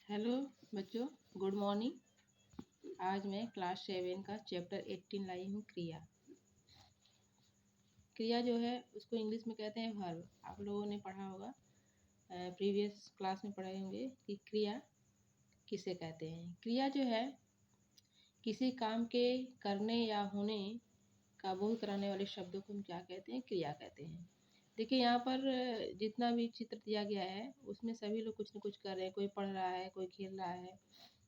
Hello बच्चों, good morning. आज मैं क्लास 7 का चैप्टर 18 लाई हूँ। क्रिया। क्रिया जो है उसको इंग्लिश में कहते हैं वर्ब। आप लोगों ने पढ़ा होगा, प्रीवियस क्लास में पढ़े होंगे कि क्रिया किसे कहते हैं। क्रिया जो है किसी काम के करने या होने का बोध कराने वाले शब्दों को हम क्या कहते हैं? क्रिया कहते हैं। देखिए यहाँ पर जितना भी चित्र दिया गया है उसमें सभी लोग कुछ न कुछ कर रहे हैं। कोई पढ़ रहा है, कोई खेल रहा है,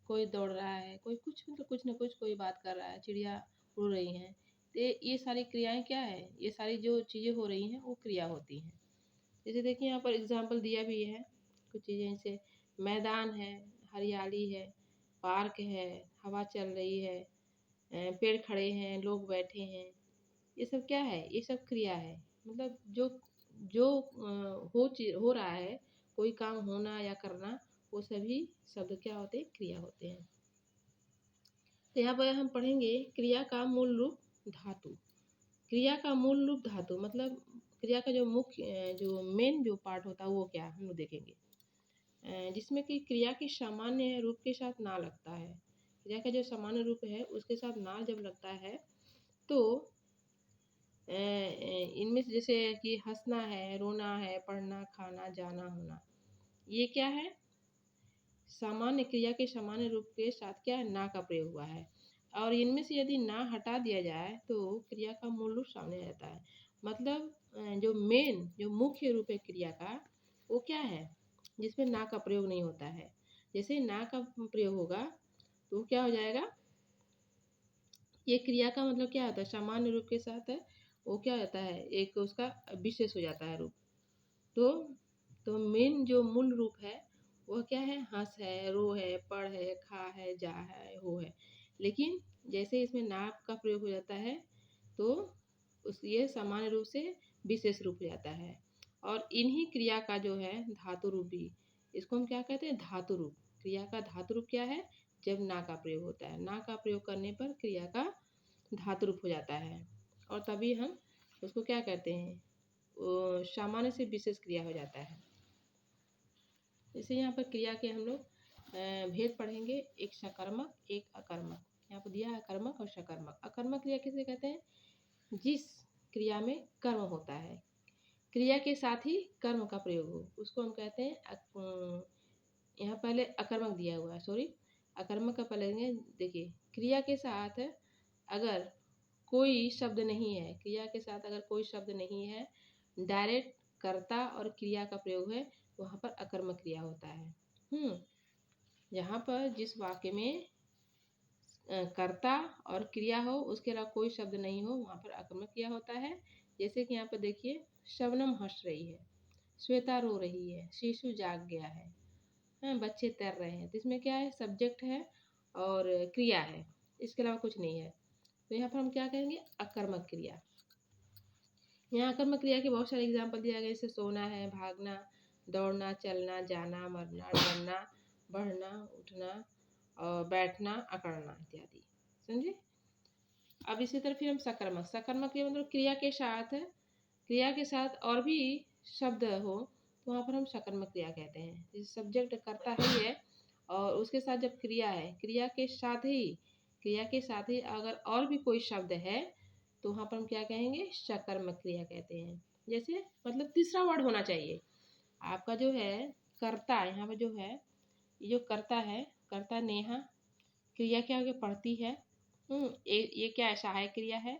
कोई दौड़ रहा है, कोई कुछ मतलब कुछ न कुछ कोई बात कर रहा है, चिड़िया उड़ रही हैं। तो ये सारी क्रियाएं क्या है? ये सारी जो चीज़ें हो रही हैं वो क्रिया होती हैं। जैसे देखिए यहाँ पर एग्जाम्पल दिया भी है कुछ चीज़ें, जैसे मैदान है, हरियाली है, पार्क है, हवा चल रही है, पेड़ खड़े हैं, लोग बैठे हैं। ये सब क्या है? ये सब क्रिया है। मतलब जो जो हो रहा है, कोई काम होना या करना, वो सभी शब्द क्या होते हैं? क्रिया होते हैं। तो यहाँ पर हम पढ़ेंगे क्रिया का मूल रूप धातु। क्रिया का मूल रूप धातु मतलब क्रिया का जो मुख्य जो मेन जो पार्ट होता है वो क्या हम लोग देखेंगे, जिसमें कि क्रिया के सामान्य रूप के साथ ना लगता है। क्रिया का जो सामान्य रूप है उसके साथ ना जब लगता है तो इनमें से जैसे कि हंसना है, रोना है, पढ़ना, खाना, जाना, होना, ये क्या है? सामान्य क्रिया के सामान्य रूप के साथ क्या है? ना का प्रयोग हुआ है। और इनमें से यदि ना हटा दिया जाए तो क्रिया का मूल रूप सामने रहता है। मतलब जो मेन जो मुख्य रूप है क्रिया का वो क्या है? जिसमें ना का प्रयोग नहीं होता है। जैसे ना का प्रयोग होगा तो क्या हो जाएगा? ये क्रिया का मतलब क्या होता है? सामान्य रूप के साथ है वो क्या होता है? एक उसका विशेष हो जाता है रूप। तो मेन जो मूल रूप है वह क्या है? हंस है, रो है, पढ़ है, खा है, जा है, हो है। लेकिन जैसे इसमें ना का प्रयोग हो जाता है तो ये सामान्य रूप से विशेष रूप हो जाता है। और इन्हीं क्रिया का जो है धातु रूप भी, इसको हम क्या कहते हैं? धातु रूप। क्रिया का धातु रूप क्या है? जब ना का प्रयोग होता है। ना का प्रयोग करने पर क्रिया का धातु रूप हो जाता है और तभी हम उसको क्या कहते हैं? सामान्य से विशेष क्रिया हो जाता है। जैसे यहाँ पर क्रिया के हम लोग भेद पढ़ेंगे, एक सकर्मक, एक अकर्मक। यहाँ पर दिया है अकर्मक और सकर्मक। अकर्मक क्रिया किसे कहते हैं? जिस क्रिया में कर्म होता है, क्रिया के साथ ही कर्म का प्रयोग हो, उसको हम कहते हैं यहाँ पहले अकर्मक दिया हुआ है, सॉरी, अकर्मक का पहले लेंगे। देखिए क्रिया के साथ अगर कोई शब्द नहीं है, क्रिया के साथ अगर कोई शब्द नहीं है, डायरेक्ट कर्ता और क्रिया का प्रयोग है, वहाँ पर अकर्मक क्रिया होता है। यहाँ पर जिस वाक्य में कर्ता और क्रिया हो उसके अलावा कोई शब्द नहीं हो वहाँ पर अकर्मक क्रिया होता है। जैसे कि यहाँ पर देखिए, शबनम हंस रही है, श्वेता रो रही है, शिशु जाग गया है, बच्चे तैर रहे हैं। तो इसमें क्या है? सब्जेक्ट है और क्रिया है, इसके अलावा कुछ नहीं है। तो यहाँ पर हम क्या कहेंगे? अकर्मक क्रिया। यहाँ अकर्मक क्रिया के बहुत सारे एग्जाम्पल दिया गया, जैसे सोना है, भागना, दौड़ना, चलना, जाना, मरना, डरना, बढ़ना, उठना और बैठना, अकड़ना इत्यादि। समझे? अब इसी तरह फिर हम सकर्मक। सकर्मक क्रिया मतलब क्रिया के साथ और भी शब्द हो तो वहाँ पर हम सकर्मक क्रिया कहते हैं। जैसे सब्जेक्ट करता ही है और उसके साथ जब क्रिया है, क्रिया के साथ ही अगर और भी कोई शब्द है तो वहाँ पर हम क्या कहेंगे? सकर्मक क्रिया कहते हैं। जैसे मतलब तीसरा वर्ड होना चाहिए आपका जो है कर्ता। यहाँ पर जो है ये जो कर्ता है, कर्ता नेहा, क्रिया क्या हो गया? पढ़ती है। ये क्या है? सहायक क्रिया है।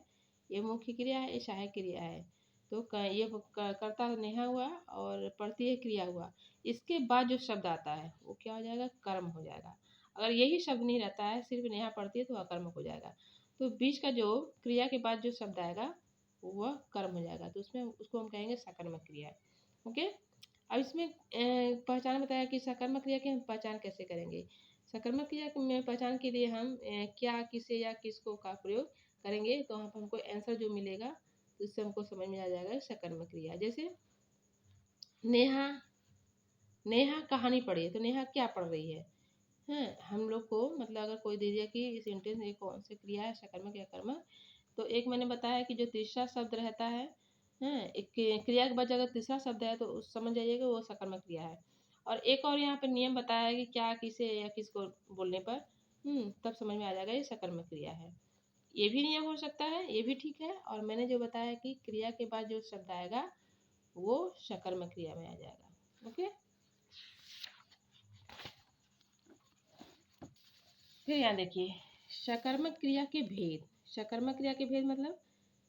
ये मुख्य क्रिया है, ये सहायक क्रिया है। तो ये कर्ता नेहा हुआ और पढ़ती है क्रिया हुआ। इसके बाद जो शब्द आता है वो क्या हो जाएगा? कर्म हो जाएगा। अगर यही शब्द नहीं रहता है, सिर्फ नेहा पढ़ती है, तो अकर्मक हो जाएगा। तो बीच का जो क्रिया के बाद जो शब्द आएगा वह कर्म हो जाएगा, तो उसमें उसको हम कहेंगे सकर्मक क्रिया। ओके। अब इसमें पहचान बताया कि सकर्मक क्रिया की हम पहचान कैसे करेंगे। सकर्मक क्रिया में पहचान के लिए हम क्या, किसे या किसको का प्रयोग करेंगे, तो वहाँ पर हमको आंसर जो मिलेगा तो उससे हमको समझ में आ जाएगा सकर्मक क्रिया। जैसे नेहा, नेहा कहानी पढ़ी है, तो नेहा क्या पढ़ रही है? हम लोग को मतलब अगर कोई दे दिया कि सेंटेंस ये कौन सी क्रिया है, सकर्मक या कर्मक, तो एक मैंने बताया कि जो तीसरा शब्द रहता है, एक क्रिया के बाद अगर तीसरा शब्द है तो समझ जाइएगा वो सकर्मक क्रिया है। और एक और यहाँ पर नियम बताया है कि क्या, किसे या किसको बोलने पर तब समझ में आ जाएगा ये सकर्मक क्रिया है। ये भी नियम हो सकता है, ये भी ठीक है। और मैंने जो बताया कि क्रिया के बाद जो शब्द आएगा वो सकर्मक क्रिया में आ जाएगा। ओके, फिर यहाँ देखिए सकर्मक क्रिया के भेद। सकर्मक क्रिया के भेद मतलब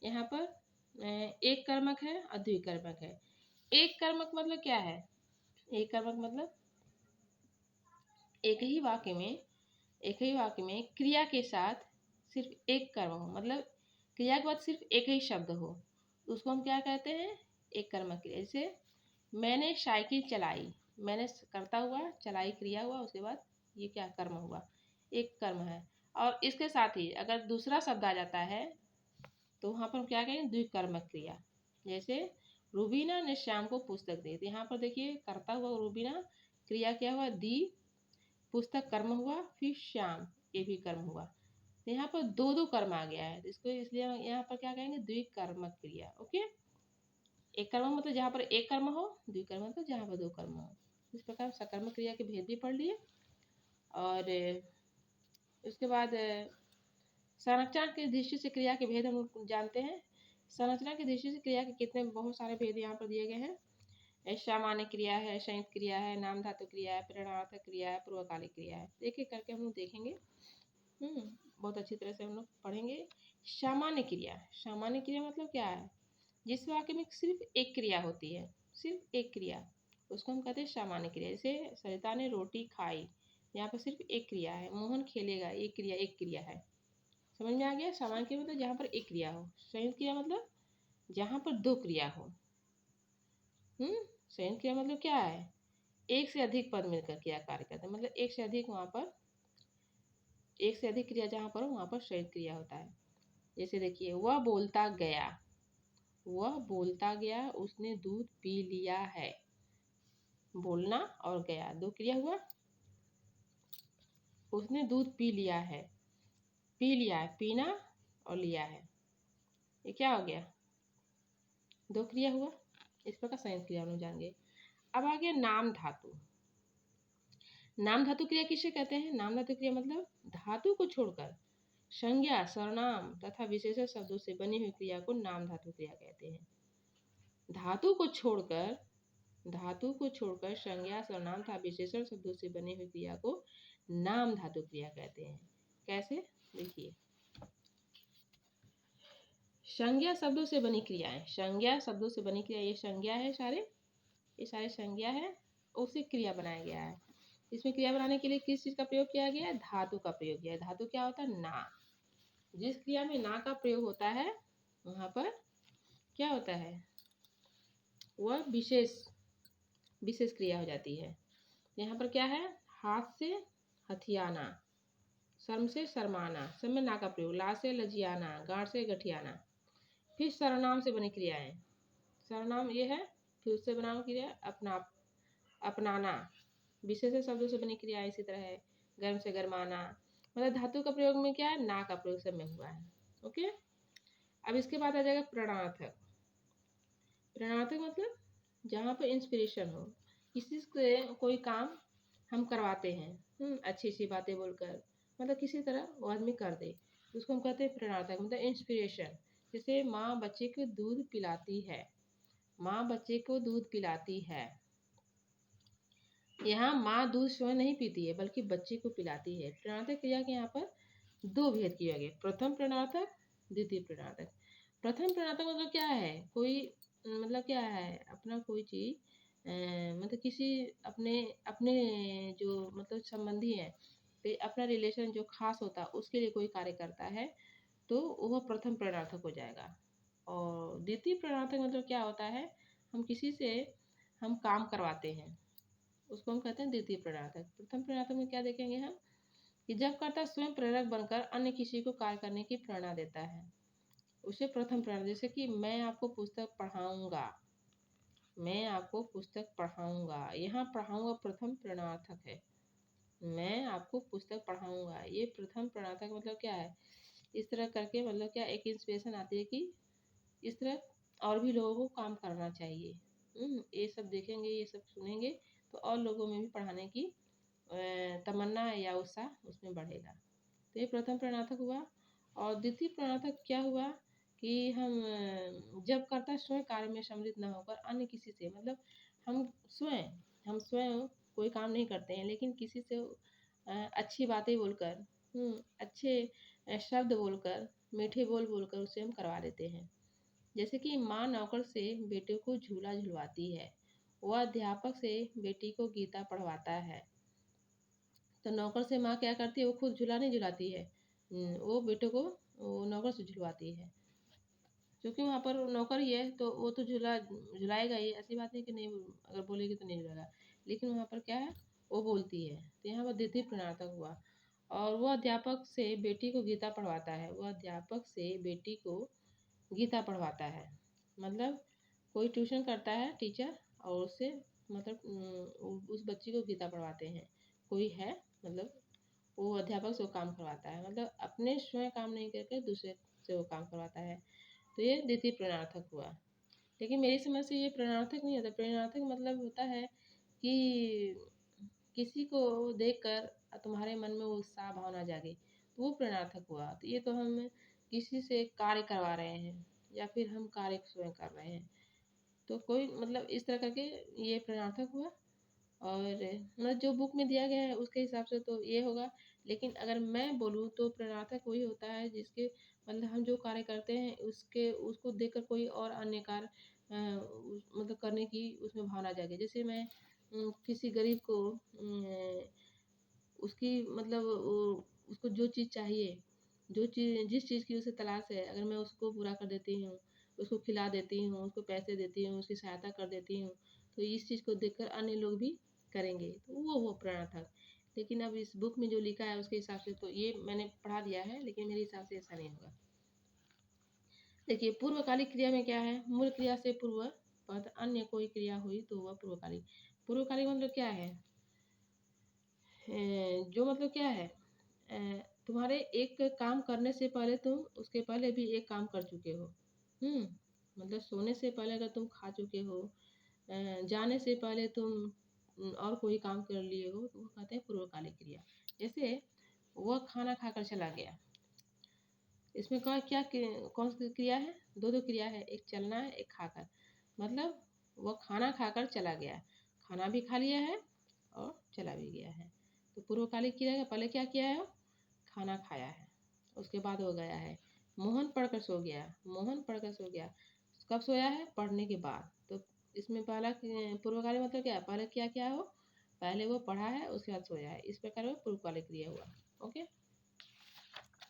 यहाँ पर एक कर्मक है और द्विकर्मक है। एक कर्मक मतलब क्या है? एक कर्मक मतलब एक ही वाक्य में क्रिया के साथ सिर्फ एक कर्म हो, मतलब क्रिया के बाद सिर्फ एक ही शब्द हो, उसको हम क्या कहते हैं? एक कर्मक क्रिया। जैसे मैंने साइकिल चलाई, मैंने करता हुआ चलाई क्रिया हुआ, उसके बाद ये क्या कर्म हुआ, एक कर्म है। और इसके साथ ही अगर दूसरा शब्द आ जाता है तो वहाँ पर हम क्या कहेंगे? द्विकर्मक क्रिया। जैसे रूबीना ने श्याम को पुस्तक दी, तो यहाँ पर देखिए करता हुआ रूबीना, क्रिया क्या हुआ? दी, पुस्तक कर्म हुआ, फिर श्याम ये भी कर्म हुआ। तो यहाँ पर दो दो कर्म आ गया है, इसको इसलिए यहाँ पर क्या कहेंगे? द्विकर्मक क्रिया। ओके, एक कर्म मतलब जहाँ पर एक कर्म हो, द्विकर्म मतलब जहाँ पर दो कर्म हो। इस प्रकार सकर्मक क्रिया के भेद भी पढ़ लिए। और उसके बाद संरचना की दृष्टि से क्रिया के भेद हम जानते हैं। संरचना की दृष्टि से क्रिया के कितने बहुत सारे भेद यहाँ पर दिए गए हैं। सामान्य क्रिया है, संयुक्त क्रिया है, नाम धातु क्रिया है, प्रेरणार्थक क्रिया है, पूर्वकालिक क्रिया है। एक एक करके हम लोग देखेंगे। बहुत अच्छी तरह से हम लोग पढ़ेंगे। सामान्य क्रिया, सामान्य क्रिया मतलब क्या है? जिस वाक्य में सिर्फ एक क्रिया होती है, सिर्फ एक क्रिया, उसको हम कहते हैं सामान्य क्रिया। जैसे सरिता ने रोटी खाई, यहाँ पर सिर्फ एक क्रिया है। मोहन खेलेगा, एक क्रिया है। समझ में आ गया? सामान्य क्रिया मतलब जहाँ पर एक क्रिया हो। संयुक्त क्रिया मतलब जहाँ पर दो क्रिया हो। संयुक्त क्रिया मतलब क्या है? एक से अधिक पद मिलकर क्रिया कार्य करते हैं, मतलब एक से अधिक, वहाँ पर एक से अधिक क्रिया जहाँ पर हो वहाँ पर संयुक्त क्रिया होता है। जैसे देखिए वह बोलता गया, उसने दूध पी लिया है। बोलना और गया दो क्रिया हुआ। उसने दूध पी लिया है, पीना और लिया है, ये क्या हो गया? दो क्रिया हुआ। इस प्रकार संयुक्त क्रिया हम लोग जान गए। अब आ गया नाम धातु। नाम धातु क्रिया किसे कहते हैं? नाम धातु क्रिया मतलब धातु को छोड़कर संज्ञा, सर्वनाम तथा विशेषण शब्दों से बनी हुई क्रिया को नाम धातु क्रिया कहते हैं। धातु को छोड़कर संज्ञा, सर्वनाम तथा विशेषण शब्दों से बनी हुई क्रिया को नाम धातु क्रिया कहते हैं। कैसे? देखिए संज्ञा शब्दों से बनी क्रियाएं, संज्ञा शब्दों से बनी क्रिया, ये संज्ञा है ये सारे संज्ञा है, उसे क्रिया बनाया गया है। इसमें क्रिया बनाने के लिए किस चीज का प्रयोग किया गया है? धातु का प्रयोग किया है। धातु क्या होता है? ना। जिस क्रिया में ना का प्रयोग होता है वहां पर क्या होता है? वह विशेष क्रिया हो जाती है। यहाँ पर क्या है? हाथ से हथियाना, शर्म से शर्माना, सब में ना का प्रयोग, ला से लजियाना, गांठ से गठियाना। फिर सर्वनाम से बनी क्रियाएं, सर्वनाम ये है। फिर उससे बना क्रिया अपनाना, विशेषण शब्दों से बनी क्रिया इसी तरह है। गर्म से गरमाना, मतलब धातु का प्रयोग में क्या है? ना का प्रयोग सब में हुआ है। ओके, अब इसके बाद आ जाएगा प्रेरणार्थक। प्रेरणार्थक मतलब जहाँ पर इंस्पिरेशन हो, किसी से कोई काम हम करवाते हैं अच्छी सी बातें बोलकर, मतलब किसी तरह वो आदमी कर दे, उसको हम कहते हैं प्रेरणार्थक, मतलब इंस्पिरेशन। जैसे माँ बच्चे को दूध पिलाती है, माँ बच्चे को दूध पिलाती है। यहाँ माँ दूध स्वयं नहीं पीती है बल्कि बच्चे को पिलाती है। प्रेरणार्थक क्रिया के यहाँ पर दो भेद किए गए, प्रथम प्रेरणार्थक, द्वितीय प्रेरणार्थक। प्रथम प्रेरणार्थक मतलब क्या है? कोई मतलब क्या है? अपना कोई चीज मतलब किसी अपने अपने जो मतलब संबंधी है, तो अपना रिलेशन जो खास होता है उसके लिए कोई कार्य करता है तो वह प्रथम प्रेरणार्थक हो जाएगा। और द्वितीय प्रेरणार्थक मतलब क्या होता है? हम किसी से हम काम करवाते हैं, उसको हम कहते हैं द्वितीय प्रेरणार्थक। प्रथम प्रेरणार्थक में क्या देखेंगे हम कि जब कर्ता स्वयं प्रेरक बनकर अन्य किसी को कार्य करने की प्रेरणा देता है, उसे प्रथम प्रेरणा। जैसे कि मैं आपको पुस्तक पढ़ाऊंगा, यहाँ पढ़ाऊंगा प्रथम प्रेरणार्थक है। मैं आपको पुस्तक पढ़ाऊंगा, ये प्रथम प्रेरणार्थक मतलब क्या है? इस तरह करके मतलब क्या एक इंस्पिरेशन आती है कि इस तरह और भी लोगों को काम करना चाहिए। ये सब देखेंगे, ये सब सुनेंगे तो और लोगों में भी पढ़ाने की तमन्ना या उत्साह उसमें बढ़ेगा। तो ये प्रथम प्रेरणार्थक हुआ। और द्वितीय प्रेरणार्थक क्या हुआ कि हम जब कर्ता स्वयं कार्य में सम्मिलित न होकर अन्य किसी से, मतलब हम स्वयं कोई काम नहीं करते हैं, लेकिन किसी से अच्छी बातें बोलकर, अच्छे शब्द बोलकर, मीठे बोल बोलकर उसे हम करवा देते हैं। जैसे कि माँ नौकर से बेटे को झूला झुलवाती है, वह अध्यापक से बेटी को गीता पढ़वाता है। तो नौकर से माँ क्या करती है, वो खुद झूला नहीं झुलाती है, वो बेटे को वो नौकर से झुलवाती है। क्योंकि वहाँ पर नौकर ही है तो वो तो झूला झुलाएगा ही, ऐसी बात नहीं कि नहीं, अगर बोलेगी तो नहीं झुलाएगा। लेकिन वहाँ पर क्या है, वो बोलती है। तो यहाँ पर द्वितीय प्रेरणार्थक हुआ। और वह अध्यापक से बेटी को गीता पढ़वाता है, वह अध्यापक से बेटी को गीता पढ़वाता है। मतलब कोई ट्यूशन करता है टीचर और उससे मतलब उस बच्ची को गीता पढ़वाते हैं। कोई है मतलब वो अध्यापक से वो काम करवाता है, मतलब अपने स्वयं काम नहीं करके दूसरे से वो काम करवाता है। तो ये द्वितीय प्रेरणार्थक हुआ। लेकिन मेरी समझ से ये प्रेरणार्थक नहीं होता। प्रेरणार्थक मतलब होता है कि किसी को देखकर तुम्हारे मन में वो उत्साह भावना जागे, तो वो प्रेरणार्थक हुआ। तो ये तो हम किसी से कार्य करवा रहे हैं या फिर हम कार्य स्वयं कर रहे हैं, तो कोई मतलब इस तरह करके ये प्रेरणार्थक हुआ। और मतलब जो बुक में दिया गया है उसके हिसाब से तो ये होगा। लेकिन अगर मैं बोलूँ तो प्रेरणार्थक वही होता है जिसके मतलब हम जो कार्य करते हैं उसको देखकर कोई और अन्य कार्य मतलब करने की उसमें भावना जागे। जैसे मैं किसी गरीब को उसकी मतलब उसको जो चीज़ चाहिए, जिस चीज़ की उसे तलाश है, अगर मैं उसको पूरा कर देती हूँ, उसको खिला देती हूँ, उसको पैसे देती हूँ, उसकी सहायता कर देती हूँ, तो इस चीज़ को देखकर अन्य लोग भी करेंगे, तो वो प्रेरणा था। लेकिन अब इस बुक में जो लिखा है उसके हिसाब से तो ये मैंने पढ़ा दिया है, लेकिन मेरे हिसाब से ऐसा नहीं होगा। देखिए पूर्वकालिक क्रिया में क्या है, मूल क्रिया से पूर्व पद अन्य कोई क्रिया हुई तो वह पूर्वकालिक। पूर्वकालिक मतलब क्या है, जो मतलब क्या है, तुम्हारे एक काम करने से पहले तुम उसके पहले भी एक काम कर चुके हो। मतलब सोने से पहले अगर तुम खा चुके हो, जाने से पहले तुम और कोई काम कर लिए हो, तो वो कहते हैं पूर्वकालिक क्रिया। जैसे वह खाना खाकर चला गया, इसमें कौन सी क्रिया है, दो क्रिया है, एक चलना है, एक खाकर। मतलब वह खाना खाकर चला गया, खाना भी खा लिया है और चला भी गया है। तो पूर्वकालिक क्रिया का पहले क्या किया है, खाना खाया है, उसके बाद वो गया है। मोहन पढ़कर सो गया, मोहन पढ़कर सो गया, कब सोया है, पढ़ने के बाद। तो इसमें पहला पूर्वकालिक मतलब क्या है, पहले क्या किया हो, पहले वो पढ़ा है उसके बाद सोया है, इस प्रकार वो पूर्वकालिक क्रिया हुआ। ओके,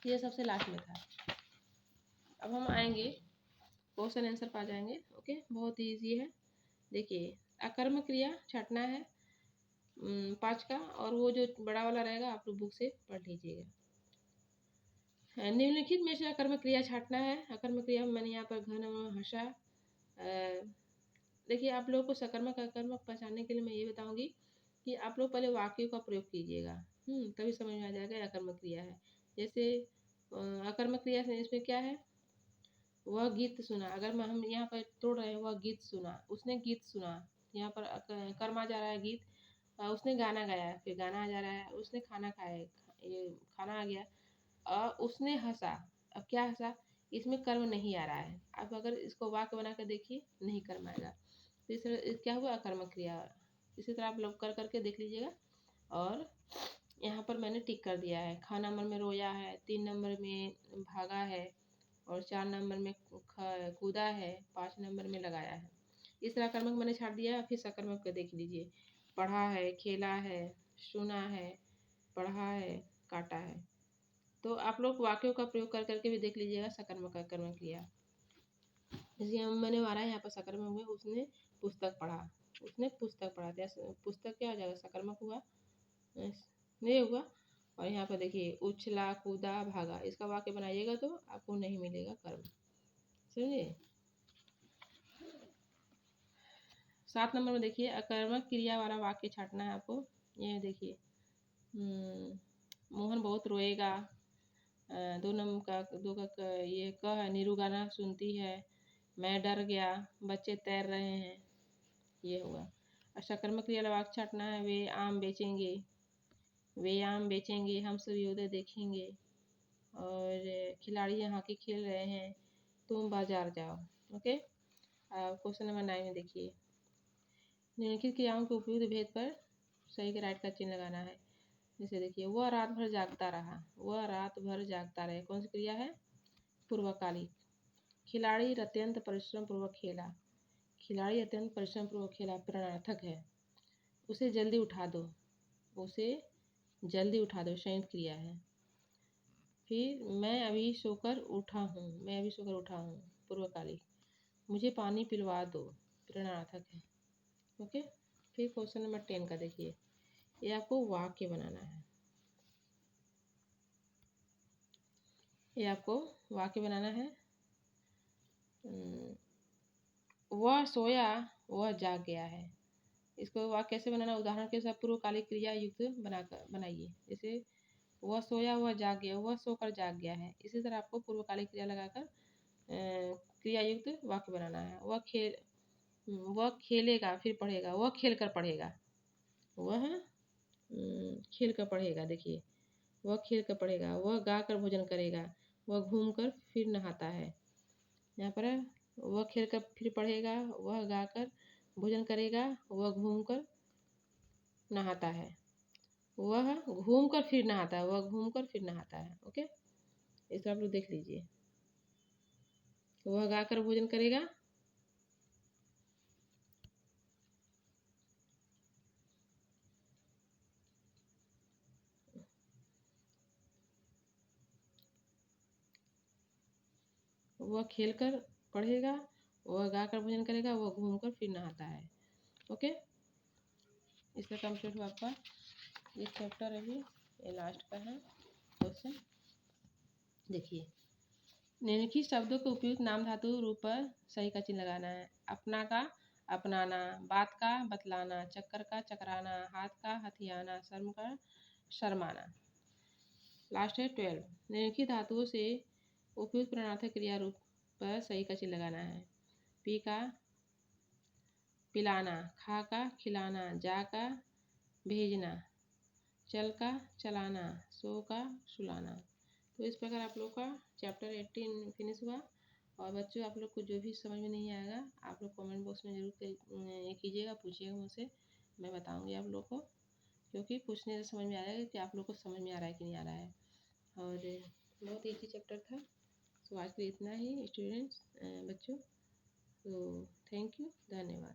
ये सबसे लास्ट में था। अब हम आएंगे क्वेश्चन आंसर पा जाएंगे। ओके, बहुत ही ईजी है। देखिए अकर्म क्रिया छँटना है 5 का, और वो जो बड़ा वाला रहेगा आप लोग बुक से पढ़ लीजिएगा। निम्नलिखित में से अकर्मक क्रिया छांटना है। अकर्मक क्रिया में मैंने यहाँ पर घन हंसा। देखिए आप लोगों को सकर्मक अकर्मक पहचानने के लिए मैं ये बताऊंगी कि आप लोग पहले वाक्यों का प्रयोग कीजिएगा, तभी समझ में आ जाएगा अकर्मक क्रिया है। जैसे अकर्मक क्रिया से इसमें क्या है, वह गीत सुना, अगर हम यहाँ पर तोड़ रहे हैं, वह गीत सुना, उसने गीत सुना, यहाँ पर कर्मा जा रहा है गीत, उसने गाना गाया, फिर गाना आ जा रहा है, उसने खाना खाया, ये खाना आ गया, उसने हंसा। अब क्या हंसा, इसमें कर्म नहीं आ रहा है। आप अगर इसको वाक्य बना कर देखिए, नहीं कर्म आएगा। तो इस तरह क्या हुआ, अकर्मक क्रिया। इसी तरह आप लोग कर करके देख लीजिएगा। और यहाँ पर मैंने टिक कर दिया है, ख नंबर में रोया है, 3 नंबर में भागा है, और 4 नंबर में कूदा है, 5 नंबर में लगाया है। इस तरह कर्मक मैंने छाट दिया। फिर सकर्मक को देख लीजिए, पढ़ा है, खेला है, सुना है, पढ़ा है, काटा है। तो आप लोग वाक्यों का प्रयोग कर करके भी देख लीजिएगा सकर्मक अकर्मक क्रिया। जैसे मैंने मारा है यहाँ पर सकर्मक में, उसने पुस्तक पढ़ा, उसने पुस्तक पढ़ा, जैसे पुस्तक क्या हो जाएगा, सकर्मक हुआ, नहीं हुआ। और यहाँ पर देखिए उछला, कूदा, भागा, इसका वाक्य बनाइएगा तो आपको नहीं मिलेगा कर्म, समझे। 7 नंबर में देखिए अकर्मक क्रिया वाला वाक्य छाटना है आपको। ये देखिए मोहन बहुत रोएगा, 2 नंबर का 2 का ये क है, नीरू गाना सुनती है, मैं डर गया, बच्चे तैर रहे हैं, ये हुआ। सकर्मक क्रिया वाक्य छाटना है। वे आम बेचेंगे, वे आम बेचेंगे, हम सूर्योदय देखेंगे। और खिलाड़ी यहाँ के खेल रहे हैं, तुम बाजार जाओ। ओके, क्वेश्चन नंबर 9 में देखिए, निम्नलिखित क्रियाओं के उपयुक्त भेद पर सही के राइट का चिन्ह लगाना है। जैसे देखिए, वह रात भर जागता रहा, वह रात भर जागता रहे, कौन सी क्रिया है? पूर्वकालिक। खिलाड़ी अत्यंत परिश्रम पूर्वक खेला, खिलाड़ी अत्यंत परिश्रम पूर्वक खेला प्रेरणार्थक है। उसे जल्दी उठा दो, उसे जल्दी उठा दो संयुक्त क्रिया है। फिर मैं अभी सोकर उठा हूँ, मैं अभी सोकर उठा हूँ पूर्वकालिक। मुझे पानी पिलवा दो प्रेरणार्थक है। ओके, फिर क्वेश्चन नंबर 10 का देखिए, ये आपको वाक्य बनाना है। ये आपको वाक्य बनाना है। वह सोया, वह जाग गया है। इसको वाक्य कैसे बनाना? उदाहरण के साथ पूर्वकालिक क्रिया युक्त बनाकर बनाइए। जैसे वह सोया, वह जाग गया, वह सोकर जाग गया है। इसी तरह आपको पूर्वकालिक क्रिया लगाकर क्रिया युक्त वाक्य बनाना है। वह खेलेगा फिर पढ़ेगा, वह खेल कर पढ़ेगा, वह खेल कर पढ़ेगा। देखिए, वह खेल कर पढ़ेगा, वह गा कर भोजन करेगा, वह घूम कर फिर नहाता है। यहाँ पर वह खेल कर फिर पढ़ेगा, वह गा कर भोजन करेगा, वह घूम कर नहाता है, वह घूम कर फिर नहाता है, वह घूम कर फिर नहाता है। ओके, इसको आप लोग देख लीजिए। वह गा कर भोजन करेगा, वह खेल कर पढ़ेगा, वह गा कर भोजन करेगा, वह घूम कर फिर नहाता है। ओके, इसका कंप्लीट हुआ आपका ये चैप्टर। अभी ये लास्ट का है क्वेश्चन। देखिए, निम्नलिखित शब्दों के उपयुक्त नाम धातु रूप पर सही का चिन्ह लगाना है। अपना का अपनाना, बात का बतलाना, चक्कर का चकराना, हाथ का हथियाना, शर्म का शर्माना। लास्ट है 12। निम्नलिखित धातुओं से उपयुक्त प्रणार्थक क्रिया रूप पर सही का चिन्ह लगाना है। पी का पिलाना, खा का खिलाना, जा का भेजना, चल का चलाना, सो का सुलाना। तो इस प्रकार आप लोग का चैप्टर 18 फिनिश हुआ। और बच्चों, आप लोग को जो भी समझ में नहीं आएगा आप लोग कमेंट बॉक्स में ज़रूर कीजिएगा, पूछिएगा मुझसे, मैं बताऊंगी आप लोग को। क्योंकि पूछने से समझ में आ जाएगा कि आप लोग को समझ में आ रहा है कि नहीं आ रहा है। और बहुत ईजी चैप्टर था। तो आज के लिए इतना ही स्टूडेंट्स, बच्चों। तो थैंक यू, धन्यवाद।